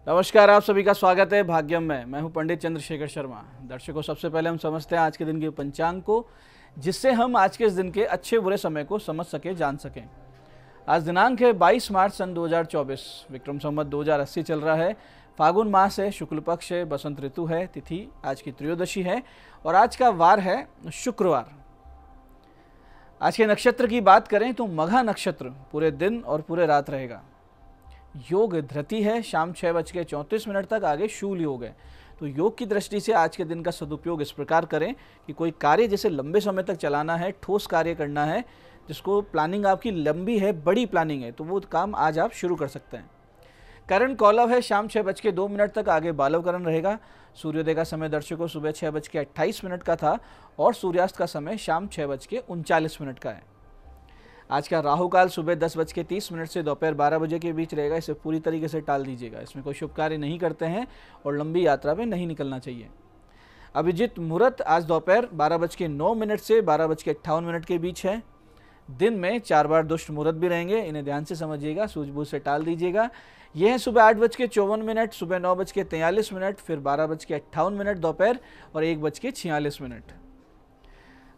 नमस्कार, आप सभी का स्वागत है भाग्यम में। मैं हूं पंडित चंद्रशेखर शर्मा। दर्शकों, सबसे पहले हम समझते हैं आज के दिन के पंचांग को, जिससे हम आज के इस दिन के अच्छे बुरे समय को समझ सकें, जान सकें। आज दिनांक है 22 मार्च सन 2024, विक्रम संवत 2080 चल रहा है। फागुन मास है, शुक्ल पक्ष है, बसंत ऋतु है, तिथि आज की त्रयोदशी है और आज का वार है शुक्रवार। आज के नक्षत्र की बात करें तो मघा नक्षत्र पूरे दिन और पूरे रात रहेगा। योग धृति है, शाम 6:34 तक, आगे शूल योग है। तो योग की दृष्टि से आज के दिन का सदुपयोग इस प्रकार करें कि कोई कार्य जैसे लंबे समय तक चलाना है, ठोस कार्य करना है, जिसको प्लानिंग आपकी लंबी है, बड़ी प्लानिंग है, तो वो काम आज आप शुरू कर सकते हैं। करण कौलव है, शाम 6:02 तक, आगे बालव करण रहेगा। सूर्योदय का समय दर्शकों सुबह 6:28 का था और सूर्यास्त का समय शाम 6:39 का है। आज का राहु काल सुबह 10:30 से दोपहर 12 बजे के बीच रहेगा। इसे पूरी तरीके से टाल दीजिएगा, इसमें कोई शुभ कार्य नहीं करते हैं और लंबी यात्रा में नहीं निकलना चाहिए। अभिजीत मुहूर्त आज दोपहर 12:09 से 12:58 के बीच है। दिन में 4 बार दुष्ट मुहूर्त भी रहेंगे, इन्हें ध्यान से समझिएगा, सूझबूझ से टाल दीजिएगा। यह है सुबह 8:54, सुबह 9:43, फिर 12:58 दोपहर और 1:46।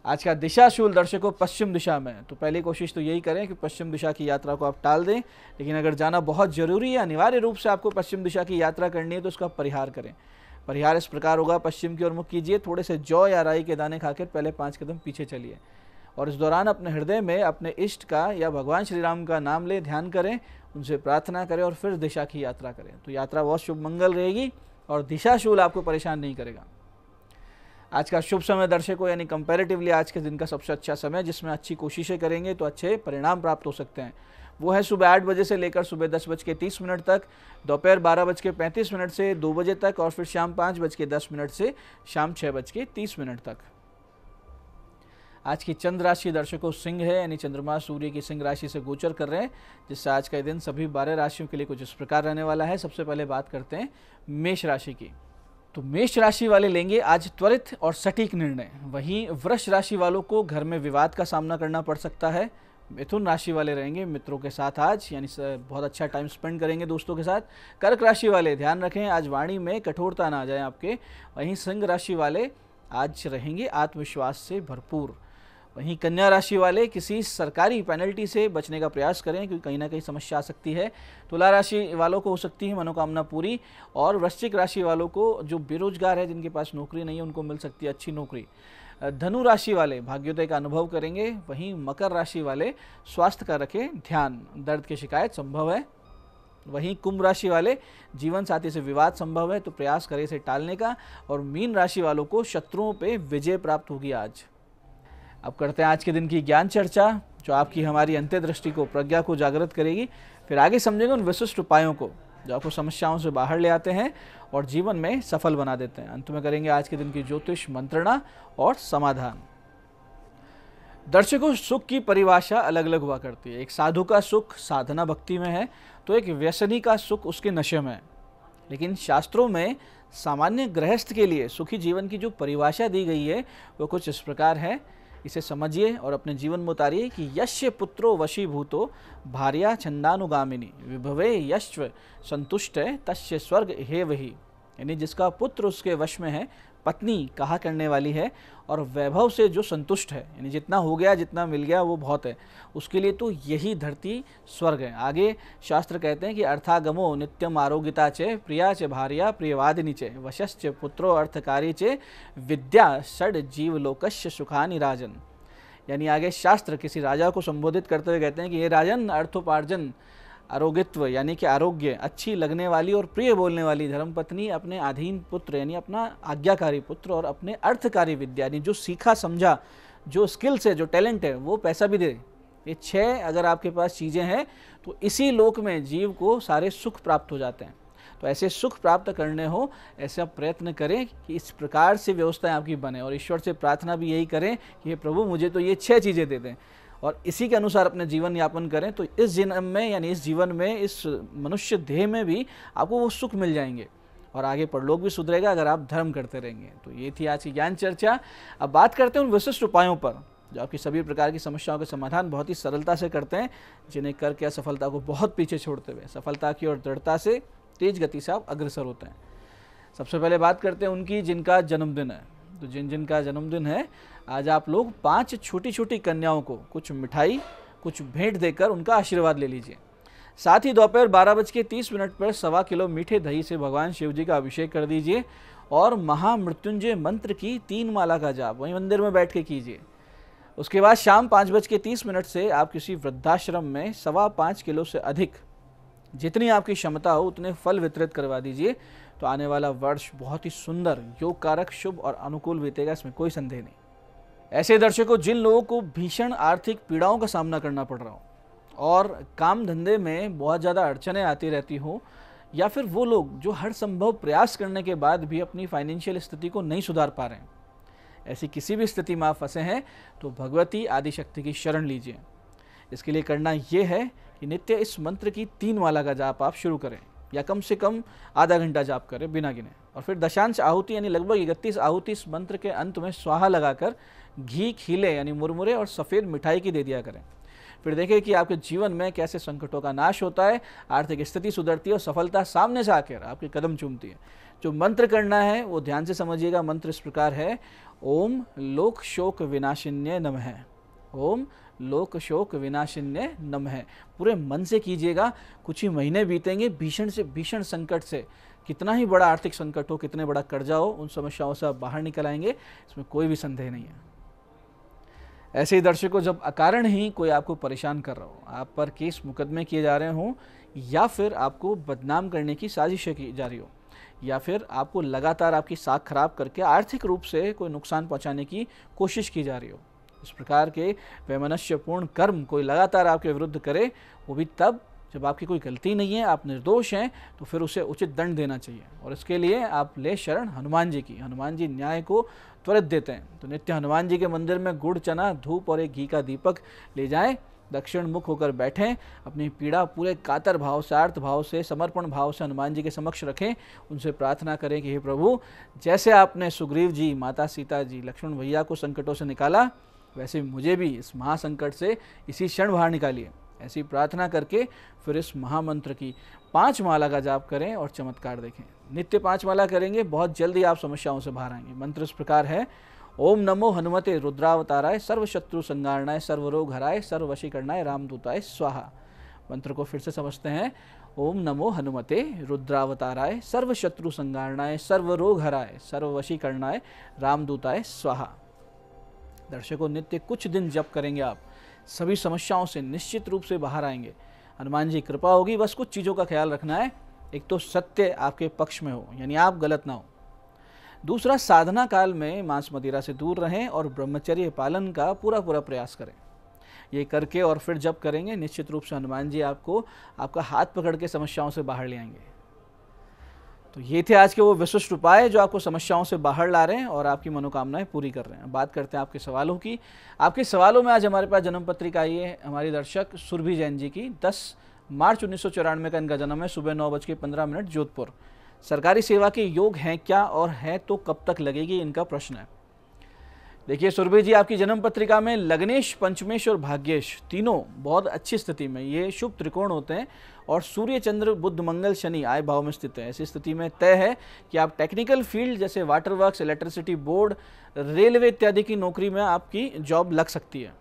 आज का दिशा शूल दर्शकों पश्चिम दिशा में है, तो पहली कोशिश तो यही करें कि पश्चिम दिशा की यात्रा को आप टाल दें। लेकिन अगर जाना बहुत जरूरी है, अनिवार्य रूप से आपको पश्चिम दिशा की यात्रा करनी है, तो उसका परिहार करें। परिहार इस प्रकार होगा, पश्चिम की ओर मुख कीजिए, थोड़े से जौ या राई के दाने खाकर पहले 5 कदम पीछे चलिए और इस दौरान अपने हृदय में अपने इष्ट का या भगवान श्री राम का नाम ले, ध्यान करें, उनसे प्रार्थना करें और फिर दिशा की यात्रा करें। तो यात्रा बहुत शुभ मंगल रहेगी और दिशा शूल आपको परेशान नहीं करेगा। आज का शुभ समय दर्शकों, यानी कंपैरेटिवली आज के दिन का सबसे अच्छा समय, जिसमें अच्छी कोशिशें करेंगे तो अच्छे परिणाम प्राप्त हो सकते हैं, वो है सुबह 8 बजे से लेकर सुबह 10:30 तक, दोपहर 12:35 से 2 बजे तक और फिर शाम 5:10 से शाम 6:30 तक। आज की चंद्र राशि दर्शकों सिंह है, यानी चंद्रमा सूर्य की सिंह राशि से गोचर कर रहे हैं, जिससे आज का दिन सभी 12 राशियों के लिए कुछ इस प्रकार रहने वाला है। सबसे पहले बात करते हैं मेष राशि की। तो मेष राशि वाले लेंगे आज त्वरित और सटीक निर्णय। वहीं वृष राशि वालों को घर में विवाद का सामना करना पड़ सकता है। मिथुन राशि वाले रहेंगे मित्रों के साथ आज, यानी बहुत अच्छा टाइम स्पेंड करेंगे दोस्तों के साथ। कर्क राशि वाले ध्यान रखें, आज वाणी में कठोरता ना आ जाए आपके। वहीं सिंह राशि वाले आज रहेंगे आत्मविश्वास से भरपूर। वहीं कन्या राशि वाले किसी सरकारी पेनल्टी से बचने का प्रयास करें, क्योंकि कहीं ना कहीं समस्या आ सकती है। तुला राशि वालों को हो सकती है मनोकामना पूरी और वृश्चिक राशि वालों को जो बेरोजगार है, जिनके पास नौकरी नहीं है, उनको मिल सकती है अच्छी नौकरी। धनु राशि वाले भाग्योदय का अनुभव करेंगे। वहीं मकर राशि वाले स्वास्थ्य का रखें ध्यान, दर्द की शिकायत संभव है। वहीं कुंभ राशि वाले जीवन साथी से विवाद संभव है, तो प्रयास करें इसे टालने का। और मीन राशि वालों को शत्रुओं पे विजय प्राप्त होगी आज। अब करते हैं आज के दिन की ज्ञान चर्चा, जो आपकी हमारी अंतर्दृष्टि को, प्रज्ञा को जागृत करेगी। फिर आगे समझेंगे उन विशिष्ट उपायों को जो आपको समस्याओं से बाहर ले आते हैं और जीवन में सफल बना देते हैं। अंत में करेंगे आज के दिन की ज्योतिष मंत्रणा और समाधान। दर्शकों, सुख की परिभाषा अलग अलग हुआ करती है। एक साधु का सुख साधना भक्ति में है, तो एक व्यसनी का सुख उसके नशे में है। लेकिन शास्त्रों में सामान्य गृहस्थ के लिए सुखी जीवन की जो परिभाषा दी गई है, वो कुछ इस प्रकार है। इसे समझिए और अपने जीवन में उतारिए कि यस्य पुत्रो वशीभूतो भार्या छंदानुगामिनी विभवे यश्व संतुष्ट है तस्य स्वर्ग हे वही। यानी जिसका पुत्र उसके वश में है, पत्नी कहा करने वाली है और वैभव से जो संतुष्ट है, यानी जितना हो गया, जितना मिल गया वो बहुत है, उसके लिए तो यही धरती स्वर्ग है। आगे शास्त्र कहते हैं कि अर्थागमो नित्यम आरोग्यता चे प्रिया च भार्या प्रियवादिनी चे वशश्च पुत्रो अर्थकारी चे विद्या षड जीवलोकस्य सुखानि राजन। यानी आगे शास्त्र किसी राजा को संबोधित करते हुए कहते हैं कि ये राजन, अर्थोपार्जन, आरोग्यत्व यानी कि आरोग्य, अच्छी लगने वाली और प्रिय बोलने वाली धर्मपत्नी, अपने अधीन पुत्र यानी अपना आज्ञाकारी पुत्र और अपने अर्थकारी विद्या यानी जो सीखा समझा, जो स्किल्स है, जो टैलेंट है, वो पैसा भी दे। ये 6 अगर आपके पास चीज़ें हैं तो इसी लोक में जीव को सारे सुख प्राप्त हो जाते हैं। तो ऐसे सुख प्राप्त करने हो, ऐसा प्रयत्न करें कि इस प्रकार से व्यवस्थाएं आपकी बने और ईश्वर से प्रार्थना भी यही करें कि हे प्रभु मुझे तो ये 6 चीज़ें दे दें और इसी के अनुसार अपने जीवन यापन करें। तो इस जन्म में यानी इस जीवन में, इस मनुष्य देह में भी आपको वो सुख मिल जाएंगे और आगे परलोक भी सुधरेगा अगर आप धर्म करते रहेंगे। तो ये थी आज की ज्ञान चर्चा। अब बात करते हैं उन विशिष्ट उपायों पर जो आपकी सभी प्रकार की समस्याओं के समाधान बहुत ही सरलता से करते हैं, जिन्हें करके असफलता को बहुत पीछे छोड़ते हुए सफलता की ओर दृढ़ता से तेज गति से आप अग्रसर होते हैं। सबसे पहले बात करते हैं उनकी जिनका जन्मदिन है। तो जिन का जन्मदिन है, आज आप लोग 5 छोटी छोटी कन्याओं को कुछ मिठाई, कुछ भेंट देकर उनका आशीर्वाद ले लीजिए। साथ ही दोपहर 12:30 पर 1.25 किलो मीठे दही से भगवान शिव जी का अभिषेक कर दीजिए और महामृत्युंजय मंत्र की 3 माला का जाप वहीं मंदिर में बैठ के कीजिए। उसके बाद शाम 5:30 से आप किसी वृद्धाश्रम में 5.25 किलो से अधिक, जितनी आपकी क्षमता हो उतने फल वितरित करवा दीजिए। तो आने वाला वर्ष बहुत ही सुंदर, योग कारक, शुभ और अनुकूल बीतेगा, इसमें कोई संदेह नहीं। ऐसे दर्शकों, जिन लोगों को भीषण आर्थिक पीड़ाओं का सामना करना पड़ रहा हो और काम धंधे में बहुत ज़्यादा अड़चनें आती रहती हो, या फिर वो लोग जो हर संभव प्रयास करने के बाद भी अपनी फाइनेंशियल स्थिति को नहीं सुधार पा रहे हैं, ऐसी किसी भी स्थिति में आप फंसे हैं तो भगवती आदिशक्ति की शरण लीजिए। इसके लिए करना ये है कि नित्य इस मंत्र की 3 माला का जाप आप शुरू करें, या कम से कम आधा घंटा जाप करें बिना गिने, और फिर दशांश आहुति यानी लगभग 31 आहुति इस मंत्र के अंत में स्वाहा लगाकर घी, खीले यानी मुरमुरे और सफ़ेद मिठाई की दे दिया करें। फिर देखें कि आपके जीवन में कैसे संकटों का नाश होता है, आर्थिक स्थिति सुधरती है और सफलता सामने से आकर आपके कदम चूमती है। जो मंत्र करना है वो ध्यान से समझिएगा। मंत्र इस प्रकार है, ओम लोक शोक विनाशिन्य नमः। ओम लोक शोक विनाशिन्य नमः। पूरे मन से कीजिएगा। कुछ ही महीने बीतेंगे, भीषण से भीषण संकट से, कितना ही बड़ा आर्थिक संकट हो, कितने बड़ा कर्जा हो, उन समस्याओं से आप बाहर निकल आएंगे, इसमें कोई भी संदेह नहीं है। ऐसे ही दर्शकों, जब अकारण ही कोई आपको परेशान कर रहा हो, आप पर केस मुकदमे किए जा रहे हों, या फिर आपको बदनाम करने की साजिशें की जा रही हो, या फिर आपको लगातार आपकी साख खराब करके आर्थिक रूप से कोई नुकसान पहुंचाने की कोशिश की जा रही हो, इस प्रकार के वैमनस्यपूर्ण कर्म कोई लगातार आपके विरुद्ध करे, वो भी तब जब आपकी कोई गलती नहीं है, आप निर्दोष हैं, तो फिर उसे उचित दंड देना चाहिए। और इसके लिए आप ले शरण हनुमान जी की। हनुमान जी न्याय को त्वरित देते हैं। तो नित्य हनुमान जी के मंदिर में गुड़, चना, धूप और एक घी का दीपक ले जाएं, दक्षिण मुख होकर बैठें, अपनी पीड़ा पूरे कातर भाव से, आर्त भाव से, समर्पण भाव से हनुमान जी के समक्ष रखें, उनसे प्रार्थना करें कि हे प्रभु, जैसे आपने सुग्रीव जी, माता सीता जी, लक्ष्मण भैया को संकटों से निकाला, वैसे मुझे भी इस महासंकट से इसी क्षण बाहर निकालिए। ऐसी प्रार्थना करके फिर इस महामंत्र की 5 माला का जाप करें और चमत्कार देखें। नित्य 5 माला करेंगे, बहुत जल्दी आप समस्याओं से बाहर आएंगे। मंत्र इस प्रकार है, ओम नमो हनुमते रुद्रावताराय सर्वशत्रु संगारणाय सर्वरोग हराय सर्ववशीकरणाय रामदूताय स्वाहा। मंत्र को फिर से समझते हैं, ओम नमो हनुमते रुद्रावताराय सर्वशत्रु संगारणाय सर्वरोग हराय सर्ववशीकरणाय रामदूताय स्वाहा। दर्शकों, नित्य कुछ दिन जप करेंगे, आप सभी समस्याओं से निश्चित रूप से बाहर आएंगे। हनुमान जी कृपा होगी। बस कुछ चीज़ों का ख्याल रखना है। एक तो सत्य आपके पक्ष में हो, यानी आप गलत ना हो। दूसरा, साधना काल में मांस मदिरा से दूर रहें और ब्रह्मचर्य पालन का पूरा प्रयास करें। ये करके और फिर जब करेंगे, निश्चित रूप से हनुमान जी आपको आपका हाथ पकड़ के समस्याओं से बाहर ले आएंगे। तो ये थे आज के वो विशिष्ट उपाय जो आपको समस्याओं से बाहर ला रहे हैं और आपकी मनोकामनाएं पूरी कर रहे हैं। बात करते हैं आपके सवालों की। आपके सवालों में आज हमारे पास जन्म पत्रिका आई है हमारी दर्शक सुरभि जैन जी की। 10 मार्च 1994 का इनका जन्म है। सुबह 9:15 जोधपुर। सरकारी सेवा के योग हैं क्या, और है तो कब तक लगेगी, इनका प्रश्न है। देखिए सुरभि जी, आपकी जन्म पत्रिका में लग्नेश, पंचमेश और भाग्येश तीनों बहुत अच्छी स्थिति में, ये शुभ त्रिकोण होते हैं, और सूर्य, चंद्र, बुध, मंगल, शनि आय भाव में स्थित है। ऐसी स्थिति में तय है कि आप टेक्निकल फील्ड जैसे water works, electricity board, railway इत्यादि की नौकरी में आपकी जॉब लग सकती है।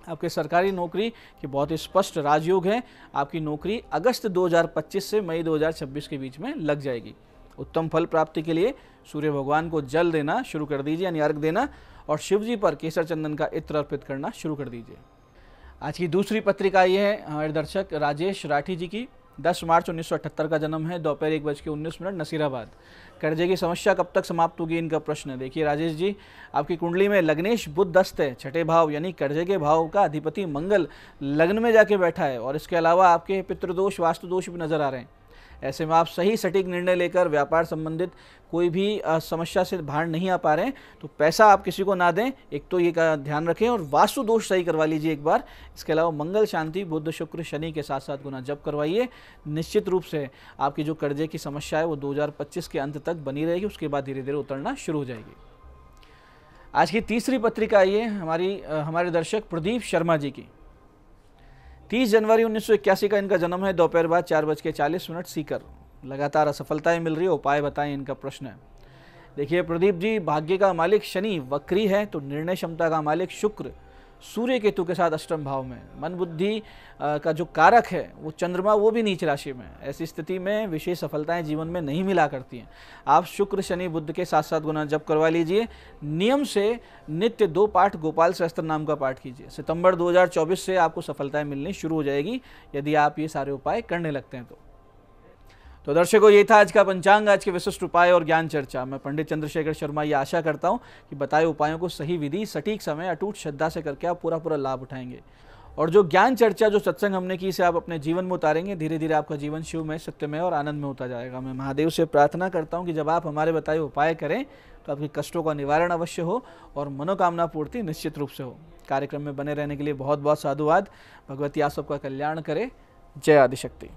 आपके सरकारी नौकरी की बहुत ही स्पष्ट राजयोग है। आपकी नौकरी अगस्त 2025 से मई 2026 के बीच में लग जाएगी। उत्तम फल प्राप्ति के लिए सूर्य भगवान को जल देना शुरू कर दीजिए, यानी अर्घ देना, और शिव जी पर केसर चंदन का इत्र अर्पित करना शुरू कर दीजिए। आज की दूसरी पत्रिका ये है हमारे दर्शक राजेश राठी जी की। 10 मार्च 1978 का जन्म है। दोपहर 1:19 नसीराबाद। कर्जे की समस्या कब तक समाप्त होगी, इनका प्रश्न है। देखिए राजेश जी, आपकी कुंडली में लग्नेश बुध दस्त है, 6ठे भाव यानी कर्जे के भाव का अधिपति मंगल लग्न में जाके बैठा है, और इसके अलावा आपके पितृदोष, वास्तु दोष भी नजर आ रहे हैं। ऐसे में आप सही सटीक निर्णय लेकर व्यापार संबंधित कोई भी समस्या से बाहर नहीं आ पा रहे हैं, तो पैसा आप किसी को ना दें, एक तो ये का ध्यान रखें, और वास्तु दोष सही करवा लीजिए एक बार। इसके अलावा मंगल शांति, बुध, शुक्र, शनि के साथ साथ गुना जप करवाइए। निश्चित रूप से आपकी जो कर्जे की समस्या है वो 2025 के अंत तक बनी रहेगी, उसके बाद धीरे धीरे उतरना शुरू हो जाएगी। आज की तीसरी पत्रिका आई है हमारे दर्शक प्रदीप शर्मा जी की। 30 जनवरी 1981 का इनका जन्म है। दोपहर बाद 4:40 सीकर। लगातार असफलताएं मिल रही है, उपाय बताएं, इनका प्रश्न है। देखिए प्रदीप जी, भाग्य का मालिक शनि वक्री है, तो निर्णय क्षमता का मालिक शुक्र सूर्य केतु के साथ अष्टम भाव में, मन बुद्धि का जो कारक है वो चंद्रमा, वो भी नीच राशि में। ऐसी स्थिति में विशेष सफलताएं जीवन में नहीं मिला करती हैं। आप शुक्र शनि बुध के 7-7 गुना जप करवा लीजिए। नियम से नित्य 2 पाठ गोपाल सहस्त्र नाम का पाठ कीजिए। सितंबर 2024 से आपको सफलताएं मिलनी शुरू हो जाएगी यदि आप ये सारे उपाय करने लगते हैं तो दर्शकों, ये था आज का पंचांग, आज के विशिष्ट उपाय और ज्ञान चर्चा। मैं पंडित चंद्रशेखर शर्मा ये आशा करता हूँ कि बताए उपायों को सही विधि, सटीक समय, अटूट श्रद्धा से करके आप पूरा लाभ उठाएंगे। और जो ज्ञान चर्चा, जो सत्संग हमने की, इसे आप अपने जीवन में उतारेंगे, धीरे धीरे आपका जीवन शिवमय, सत्यमय और आनंद में होता जाएगा। मैं महादेव से प्रार्थना करता हूँ कि जब आप हमारे बताए उपाय करें तो आपके कष्टों का निवारण अवश्य हो और मनोकामना पूर्ति निश्चित रूप से हो। कार्यक्रम में बने रहने के लिए बहुत बहुत साधुवाद। भगवती आप सबका कल्याण करे। जय आदिशक्ति।